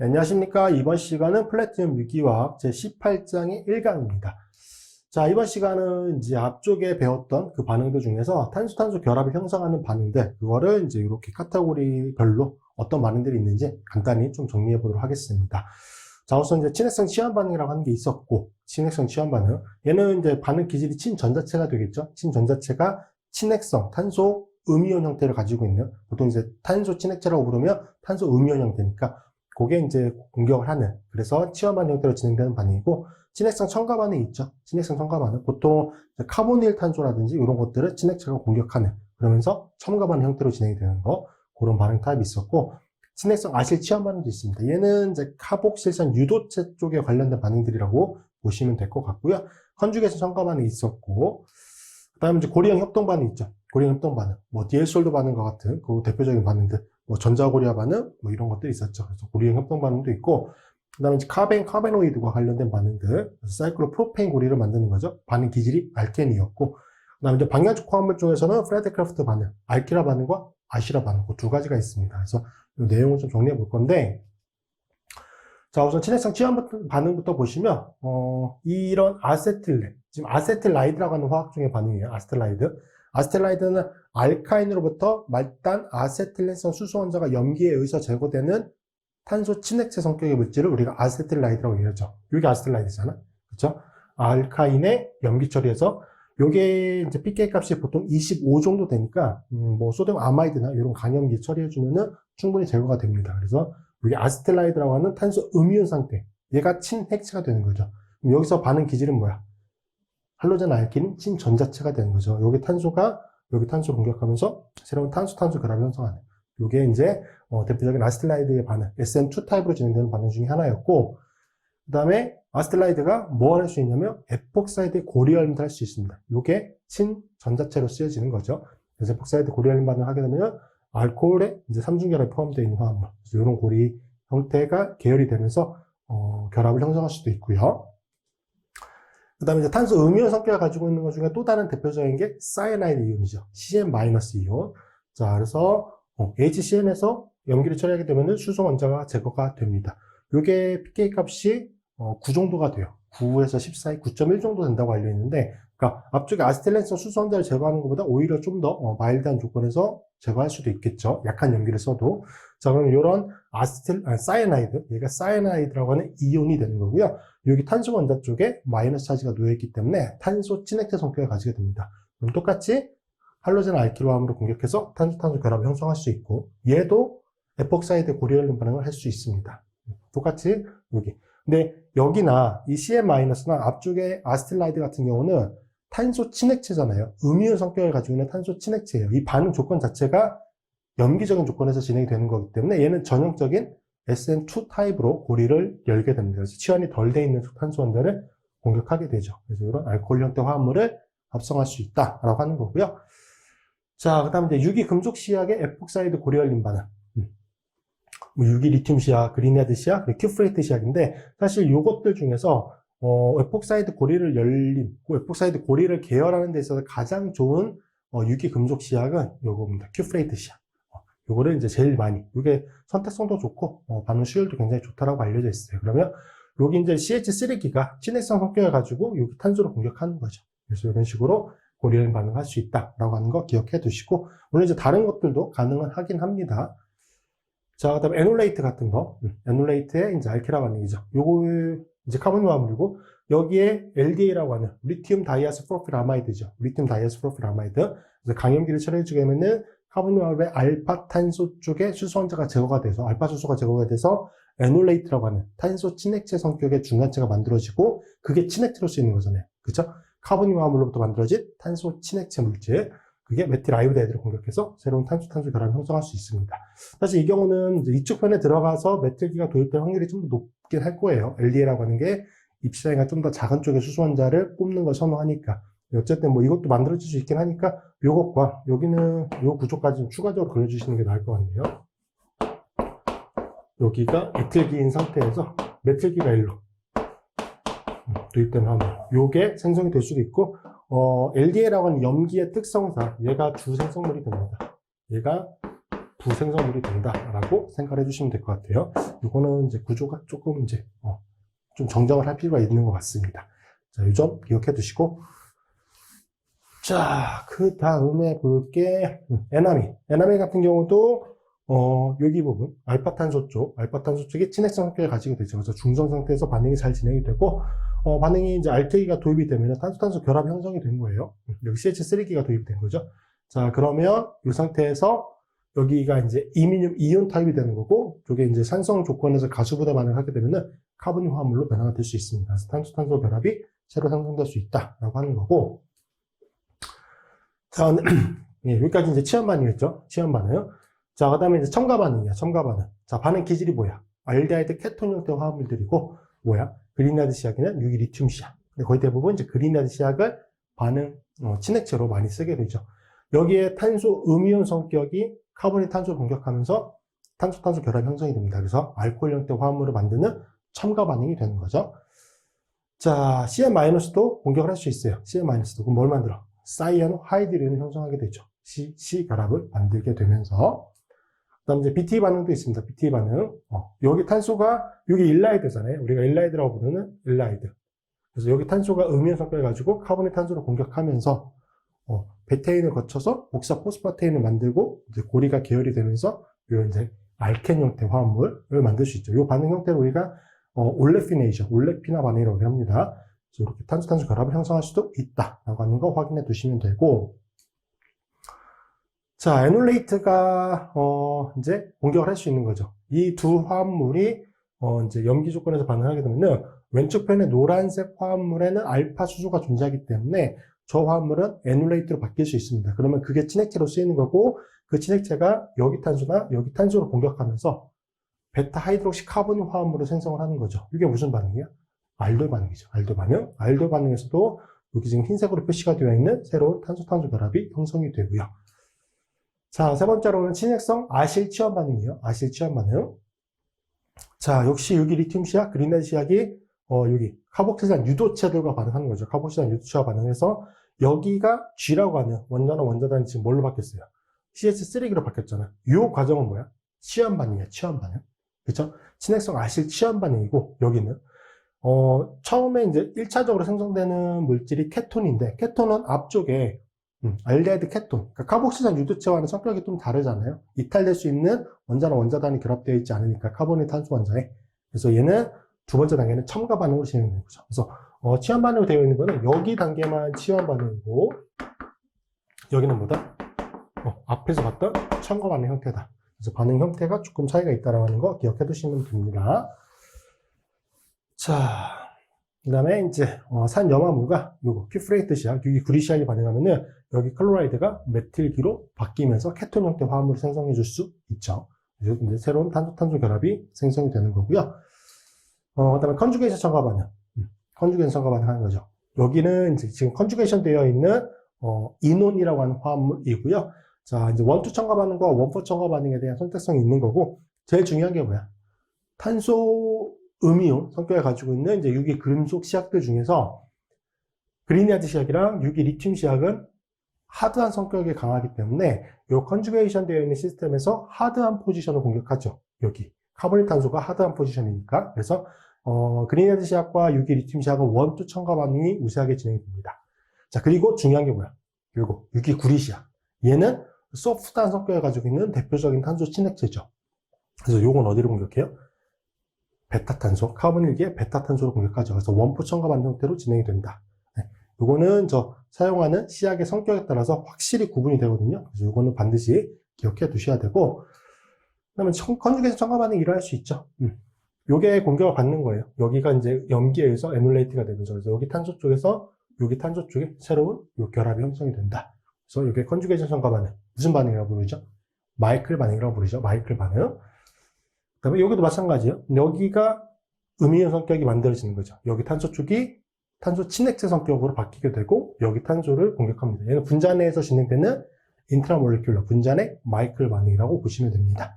네, 안녕하십니까. 이번 시간은 플래티넘 유기화학 제18장의 1강입니다. 자, 이번 시간은 이제 앞쪽에 배웠던 그 반응들 중에서 탄소-탄소 결합을 형성하는 반응들, 그거를 이제 이렇게 카테고리별로 어떤 반응들이 있는지 간단히 좀 정리해 보도록 하겠습니다. 자, 우선 이제 친해성 치환 반응이라고 하는 게 있었고, 친해성 치환 반응. 얘는 이제 반응 기질이 친전자체가 되겠죠. 친전자체가 친핵성, 탄소 음이온 형태를 가지고 있는, 보통 이제 탄소 친핵체라고 부르면 탄소 음이온 형태니까, 그게 이제 공격을 하는, 그래서 치환반 형태로 진행되는 반응이고, 친핵성 첨가 반응이 있죠. 친핵성 첨가 반응. 보통 카보닐 탄소라든지 이런 것들을 친핵체가 공격하는, 그러면서 첨가 반응 형태로 진행이 되는 거, 그런 반응 타입이 있었고, 친핵성 아실 치환 반응도 있습니다. 얘는 이제 카복실산 유도체 쪽에 관련된 반응들이라고 보시면 될 것 같고요. 컨주게이션 첨가 반응이 있었고, 그 다음에 이제 고리형 협동 반응 있죠. 고리형 협동 반응. 뭐, 디엘솔도 반응과 같은 그 대표적인 반응들. 뭐, 전자고리화 반응, 뭐, 이런 것들이 있었죠. 그래서 고리형 협동 반응도 있고, 그 다음에 이제 카베노이드와 관련된 반응들. 사이클로프로페인 고리를 만드는 거죠. 반응 기질이 알켄이었고, 그 다음에 이제 방향적 화합물 중에서는 프레드크래프트 반응, 알키라 반응과 아시라 반응, 그 두 가지가 있습니다. 그래서 이 내용을 좀 정리해 볼 건데, 자, 우선 친해성 치환 반응부터 보시면, 이런 아세틸렌, 지금 아세틸라이드라고 하는 화학 중의 반응이에요. 아세틸라이드. 아세틸라이드는 알카인으로부터 말단 아세틸렌성 수소 원자가 염기에 의해서 제거되는 탄소 친핵체 성격의 물질을 우리가 아세틸라이드라고 얘기하죠. 이게 아세틸라이드잖아. 그렇죠? 알카인의 염기 처리해서 요게 이제 pK 값이 보통 25 정도 되니까 뭐 소듐 아마이드나 이런 강염기 처리해주면은 충분히 제거가 됩니다. 그래서 이게 아세틸라이드라고 하는 탄소 음이온 상태, 얘가 친핵체가 되는 거죠. 그럼 여기서 반응 기질은 뭐야? 할로젠 알키는 친전자체가 되는 거죠. 여기 탄소가 여기 탄소 공격하면서 새로운 탄소-탄소 결합을 형성하는. 이게 이제 대표적인 아세틸라이드의 반응, SN2 타입으로 진행되는 반응 중에 하나였고, 그 다음에 아세틸라이드가 뭘 할 수 있냐면 에폭사이드 고리알림도 할 수 있습니다. 이게 친전자체로 쓰여지는 거죠. 그래서 에폭사이드 고리알림 반응을 하게 되면 알코올에 이제 삼중결합이 포함되어 있는 화합물, 그래서 이런 고리 형태가 계열이 되면서 결합을 형성할 수도 있고요. 그 다음에 이제 탄소 음이온 성격을 가지고 있는 것 중에 또 다른 대표적인 게 사이아나이드 이온이죠. CN-이온. 자, 그래서 HCN에서 염기를 처리하게 되면 수소 원자가 제거가 됩니다. 이게 pK 값이 9 정도가 돼요. 9에서 14에 9.1 정도 된다고 알려있는데, 그러니까 앞쪽에 아세틸렌성 수소 원자를 제거하는 것보다 오히려 좀 더 마일드한 조건에서 제거할 수도 있겠죠. 약한 염기를 써도. 자, 그럼 이런 사이아나이드, 얘가 사이아나이드라고 하는 이온이 되는 거고요. 여기 탄소 원자 쪽에 마이너스 차지가 놓여있기 때문에 탄소 친핵체 성격을 가지게 됩니다. 그럼 똑같이 할로젠 알키로 함으로 공격해서 탄소-탄소 결합을 형성할 수 있고, 얘도 에폭사이드 고리알림 반응을 할 수 있습니다. 똑같이 여기. 근데 여기나 이 CN-나 앞쪽에 아세틸라이드 같은 경우는 탄소 친핵체잖아요. 음이온 성격을 가지고 있는 탄소 친핵체예요. 이 반응 조건 자체가 염기적인 조건에서 진행이 되는 거기 때문에 얘는 전형적인 SN2 타입으로 고리를 열게 됩니다. 그래서 치환이 덜 돼 있는 탄소 원자를 공격하게 되죠. 그래서 이런 알코올 형태 화합물을 합성할 수 있다라고 하는 거고요. 자, 그 다음에 이제 유기 금속 시약의 에폭사이드 고리알림 반응. 뭐 유기 리튬 시약, 그린헤드 시약, 큐프레이트 시약인데, 사실 요것들 중에서, 에폭사이드 고리를 열림, 에폭사이드 고리를 계열하는 데 있어서 가장 좋은, 유기 금속 시약은 요겁니다. 큐프레이트 시약. 요거를 이제 제일 많이, 이게 선택성도 좋고, 반응 수율도 굉장히 좋다라고 알려져 있어요. 그러면, 여기 이제 CH3기가 친핵성 성격을 가지고 여기 탄소를 공격하는 거죠. 그래서 이런 식으로 고리알림 반응을 할 수 있다라고 하는 거 기억해 두시고, 물론 이제 다른 것들도 가능은 하긴 합니다. 자, 그 다음에 에놀레이트 같은 거. 에놀레이트의 이제 알키라 반응이죠. 요거 이제 카본 화합물이고, 여기에 LDA라고 하는 리튬 다이아스 프로필아마이드죠. 리튬 다이아스 프로필아마이드. 그래서 강염기를 처리해주게 하면은 카본 화합의 알파 탄소 쪽에 수소 원자가 제거가 돼서, 알파 수소가 제거가 돼서 에놀레이트라고 하는 탄소 친핵체 성격의 중간체가 만들어지고, 그게 친핵체로 쓰이는 거잖아요. 그쵸? 카본 화합물로부터 만들어진 탄소 친핵체 물질. 그게 메틸아이오다이드를 공격해서 새로운 탄소-탄소 결합을 형성할 수 있습니다. 사실 이 경우는 이제 이쪽 편에 들어가서 메틸기가 도입될 확률이 좀 더 높긴 할 거예요. LDA라고 하는 게 입시장이가 좀 더 작은 쪽의 수소 원자를 뽑는 걸 선호하니까. 어쨌든 뭐 이것도 만들어질 수 있긴 하니까 요것과 여기는 요 구조까지 좀 추가적으로 그려주시는 게 나을 것 같네요. 여기가 이틸기인 상태에서 메틸기가 일로 도입된 화물. 요게 생성이 될 수도 있고, LDA라고 하는 염기의 특성상 얘가 주 생성물이 됩니다. 얘가 부생성물이 된다라고 생각을 해주시면 될 것 같아요. 이거는 이제 구조가 조금 이제 좀 정정을 할 필요가 있는 것 같습니다. 자, 이 점 기억해 두시고. 자, 그 다음에 볼게, 에나미 같은 경우도, 여기 부분, 알파탄소 쪽이 친핵성 성격을 가지게 되죠. 그래서 중성 상태에서 반응이 잘 진행이 되고, 반응이 이제 알테기가 도입이 되면 탄소-탄소 결합 형성이 된 거예요. 여기 CH3기가 도입된 거죠. 자, 그러면 이 상태에서 여기가 이제 이민륨 이온 타입이 되는 거고, 저게 이제 산성 조건에서 가수부대 반응을 하게 되면은 카본이 화합물로 변화가 될 수 있습니다. 그래서 탄소-탄소 결합이 새로 생성될 수 있다라고 하는 거고. 자, 예, 여기까지 이제 치연 반응이었죠. 치연 반응. 자, 그 다음에 이제 첨가 반응이야. 첨가 반응. 자, 반응 기질이 뭐야? 알데하이드 케톤 형태 화합물들이고, 뭐야? 그린라이트 시약이나 유기리튬 시약. 근데 거의 대부분 이제 그린라이트 시약을 반응, 친핵체로 많이 쓰게 되죠. 여기에 탄소 음이온 성격이 카본이 탄소를 공격하면서 탄소-탄소 결합 형성이 됩니다. 그래서 알코올 형태 화합물을 만드는 첨가 반응이 되는 거죠. 자, CN-도 공격을 할 수 있어요. CN-도. 그럼 뭘 만들어? 사이안 하이드린을 형성하게 되죠. C 결합을 만들게 되면서. 그 다음 이제 BT 반응도 있습니다. BT 반응. 여기 탄소가, 여기 일라이드잖아요. 우리가 일라이드라고 부르는 일라이드. 그래서 여기 탄소가 음이온 성격을 가지고 카본의 탄소를 공격하면서, 베테인을 거쳐서 옥사 포스파테인을 만들고, 이제 고리가 계열이 되면서, 요 이제 알켄 형태 화합물을 만들 수 있죠. 이 반응 형태를 우리가, 올레피나 반응이라고 합니다. 이렇게 탄소-탄소 결합을 형성할 수도 있다라고 하는 거 확인해 두시면 되고. 자, 에놀레이트가, 이제 공격을 할 수 있는 거죠. 이 두 화합물이, 이제 염기 조건에서 반응하게 되면은, 왼쪽 편의 노란색 화합물에는 알파 수소가 존재하기 때문에, 저 화합물은 에놀레이트로 바뀔 수 있습니다. 그러면 그게 친핵체로 쓰이는 거고, 그 친핵체가 여기 탄소나 여기 탄소를 공격하면서, 베타 하이드록시 카본이 화합물을 생성을 하는 거죠. 이게 무슨 반응이야? 알돌 반응이죠. 알돌 반응. 알돌 반응에서도 여기 지금 흰색으로 표시가 되어 있는 새로운 탄소-탄소 결합이 형성이 되고요. 자, 세 번째로는 친핵성 아실 치연 반응이에요. 아실 치연 반응. 자, 역시 여기 리튬 시약, 그린라이트 시약이 여기 카복실산 유도체들과 반응하는 거죠. 카복실산 유도체와 반응해서 여기가 G라고 하는 원자나 원자단이 지금 뭘로 바뀌었어요? CH3기로 바뀌었잖아. 이 과정은 뭐야? 치연 반응이야. 치연 반응. 그렇죠? 친핵성 아실 치연 반응이고 여기는 처음에 이제 1차적으로 생성되는 물질이 케톤인데, 케톤은 앞쪽에, 알데하이드 케톤. 그러니까 카복실산 유도체와는 성격이 좀 다르잖아요. 이탈될 수 있는 원자나 원자단이 결합되어 있지 않으니까, 카본이 탄소 원자에. 그래서 얘는 두 번째 단계는 첨가 반응으로 진행되는 거죠. 그래서, 치연 반응으로 되어 있는 거는 여기 단계만 치연 반응이고, 여기는 뭐다? 앞에서 봤던 첨가 반응 형태다. 그래서 반응 형태가 조금 차이가 있다라고 하는 거 기억해 두시면 됩니다. 자, 그 다음에 이제, 산염화물과 요거, 큐프레이트 시약, 여기 구리시약이 반응하면은, 여기 클로라이드가 메틸기로 바뀌면서 케톤 형태 화합물을 생성해 줄 수 있죠. 이제 새로운 탄소 결합이 생성이 되는 거고요. 그 다음에 컨주게이션 첨가 반응. 컨주게이션 첨가 반응 하는 거죠. 여기는 이제 지금 컨주게이션 되어 있는, 이논이라고 하는 화합물이고요. 자, 이제 원투 첨가 반응과 원포 첨가 반응에 대한 선택성이 있는 거고, 제일 중요한 게 뭐야? 탄소, 음이온 성격을 가지고 있는 이제 유기 금속 시약들 중에서 그린라이트 시약이랑 유기 리튬 시약은 하드한 성격이 강하기 때문에 이 컨주게이션 되어 있는 시스템에서 하드한 포지션을 공격하죠. 여기 카보닐 탄소가 하드한 포지션이니까. 그래서 그린라이트 시약과 유기 리튬 시약은 원투 첨가 반응이 우세하게 진행됩니다. 자, 그리고 중요한 게 뭐야? 요거 유기 구리 시약. 얘는 소프트한 성격을 가지고 있는 대표적인 탄소 친핵체죠. 그래서 요건 어디를 공격해요? 베타탄소, 카본일기에 베타탄소를 공격하죠. 그래서 원포 첨가 반응 형태로 진행이 된다. 네. 요거는 사용하는 시약의 성격에 따라서 확실히 구분이 되거든요. 그래서 요거는 반드시 기억해 두셔야 되고, 그다음에 컨주게이션 첨가 반응이 일어날 수 있죠. 요게 공격을 받는 거예요. 여기가 이제 염기에 의해서 에놀레이트가 되면서, 그래서 여기 탄소 쪽에서 여기 탄소 쪽에 새로운 요 결합이 형성이 된다. 그래서 이게 컨주게이션 첨가 반응. 무슨 반응이라고 부르죠? 마이클 반응이라고 부르죠. 마이클 반응. 그 다음에 여기도 마찬가지예요. 여기가 음이온 성격이 만들어지는 거죠. 여기 탄소 쪽이 탄소 친핵체 성격으로 바뀌게 되고 여기 탄소를 공격합니다. 얘는 분자 내에서 진행되는 인트라몰레큘러 분자내 마이클 반응이라고 보시면 됩니다.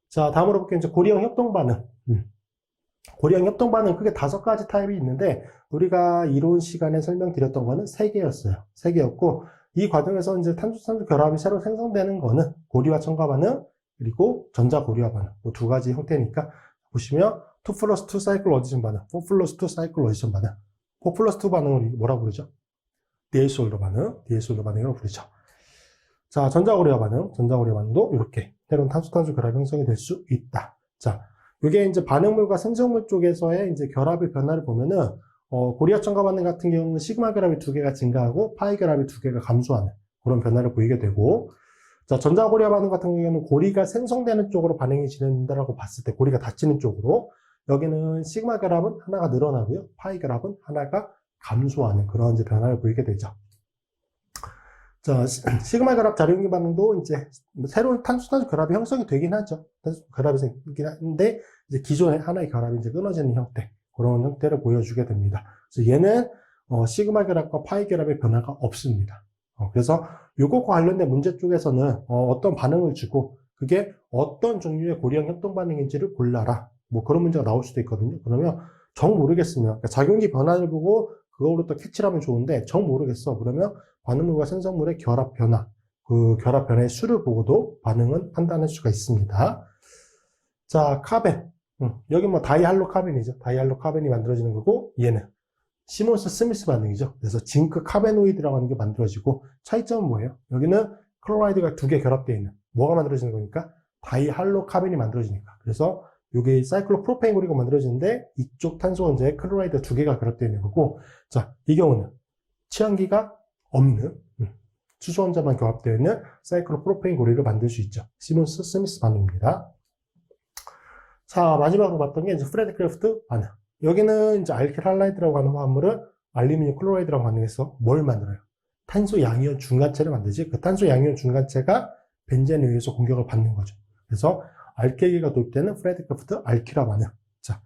자, 다음으로 볼게요. 이제 고리형 협동 반응. 고리형 협동 반응 크게 5가지 타입이 있는데 우리가 이론 시간에 설명드렸던 거는 3개였어요. 3개였고 이 과정에서 이제 탄소 결합이 새로 생성되는 거는 고리와 첨가 반응, 그리고 전자 고리화 반응, 뭐 두 가지 형태니까 보시면 2 플러스 2 사이클 어디션 반응, 4 플러스 2 사이클 어디션 반응, 4 플러스 2 반응을 뭐라고 부르죠? 디에이솔더 반응, 디에이솔더 반응이라고 부르죠. 자, 전자고리화 반응도 이렇게 새로운 탄소 결합 형성이 될 수 있다. 자, 이게 이제 반응물과 생성물 쪽에서의 이제 결합의 변화를 보면은 고리와 첨가 반응 같은 경우는 시그마 결합이 2개가 증가하고 파이 결합이 2개가 감소하는 그런 변화를 보이게 되고, 자, 전자고리화 반응 같은 경우는 고리가 생성되는 쪽으로 반응이 진행된다라고 봤을 때, 고리가 닫히는 쪽으로, 여기는 시그마 결합은 하나가 늘어나고요, 파이 결합은 하나가 감소하는 그런 이제 변화를 보이게 되죠. 자, 시그마 결합 자료연기 반응도 이제 새로운 탄소 결합이 형성이 되긴 하죠. 탄소 결합이 생기긴 하는데, 이제 기존의 하나의 결합이 이제 끊어지는 형태, 그런 형태를 보여주게 됩니다. 그래서 얘는 시그마 결합과 파이 결합의 변화가 없습니다. 그래서 이것과 관련된 문제 쪽에서는 어떤 반응을 주고 그게 어떤 종류의 고리형 협동 반응인지를 골라라, 뭐 그런 문제가 나올 수도 있거든요. 그러면 정 모르겠으면, 그러니까 작용기 변화를 보고 그거로 또 캐치를 하면 좋은데 정 모르겠어 그러면 반응물과 생성물의 결합 변화, 그 결합 변화의 수를 보고도 반응은 판단할 수가 있습니다. 자, 카벤, 여기 뭐 다이할로 카벤이죠. 다이할로 카벤이 만들어지는 거고, 얘는 시몬스 스미스 반응이죠. 그래서 징크 카베노이드라고 하는 게 만들어지고, 차이점은 뭐예요? 여기는 클로라이드가 2개 결합되어 있는, 뭐가 만들어지는 거니까? 다이할로 카벤이 만들어지니까. 그래서 이게 사이클로프로페인 고리가 만들어지는데, 이쪽 탄소 원자에 클로라이드 2개가 결합되어 있는 거고, 자, 이 경우는 취향기가 없는 수소 원자만 결합되어 있는 사이클로프로페인 고리를 만들 수 있죠. 시몬스 스미스 반응입니다. 자, 마지막으로 봤던 게 이제 프레드 크래프트 반응. 여기는 이제 알킬 할라이드라고 하는 화합물을 알루미늄 클로라이드라고 반응해서 뭘 만들어요? 탄소 양이온 중간체를 만들지. 그 탄소 양이온 중간체가 벤젠에 의해서 공격을 받는 거죠. 그래서 알케기가 도입되는 프레드 크래프트 알키라 반응. 자,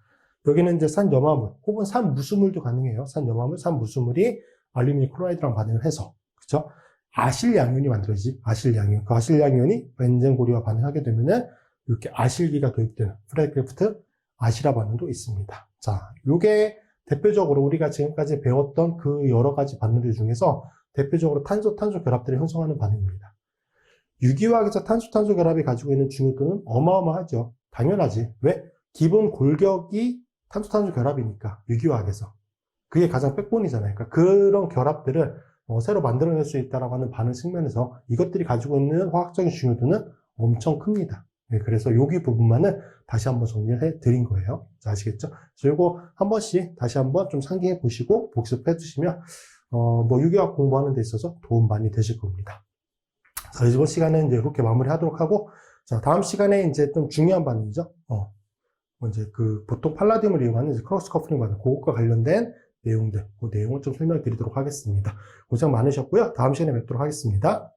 여기는 이제 산염화물 혹은 산무수물도 가능해요. 산염화물, 산무수물이 알루미늄 클로라이드랑 반응을 해서, 그렇죠? 아실 양이온이 만들어지지. 아실 양이온. 그 아실 양이온이 벤젠 고리와 반응하게 되면은 이렇게 아실기가 도입되는 프레드 크래프트 아시라 반응도 있습니다. 자, 요게 대표적으로 우리가 지금까지 배웠던 그 여러 가지 반응들 중에서 대표적으로 탄소 결합들을 형성하는 반응입니다. 유기화학에서 탄소 결합이 가지고 있는 중요도는 어마어마하죠. 당연하지. 왜? 기본 골격이 탄소 결합이니까, 유기화학에서. 그게 가장 백본이잖아요. 그러니까 그런 결합들을 새로 만들어낼 수 있다라고 하는 반응 측면에서 이것들이 가지고 있는 화학적인 중요도는 엄청 큽니다. 네, 그래서 여기 부분만은 다시 한번 정리를 해 드린 거예요. 자, 아시겠죠? 그래서 이거 한 번씩 다시 한번 좀 상기해 보시고 복습해 주시면 뭐 유기화학 공부하는 데 있어서 도움 많이 되실 겁니다. 자, 이번 시간은 이제 이렇게 마무리 하도록 하고, 자, 다음 시간에 이제 좀 중요한 반응이죠. 이제 그 보통 팔라듐을 이용하는 이제 크로스 커플링 반응, 그것과 관련된 내용들, 그 내용을 좀 설명드리도록 하겠습니다. 고생 많으셨고요. 다음 시간에 뵙도록 하겠습니다.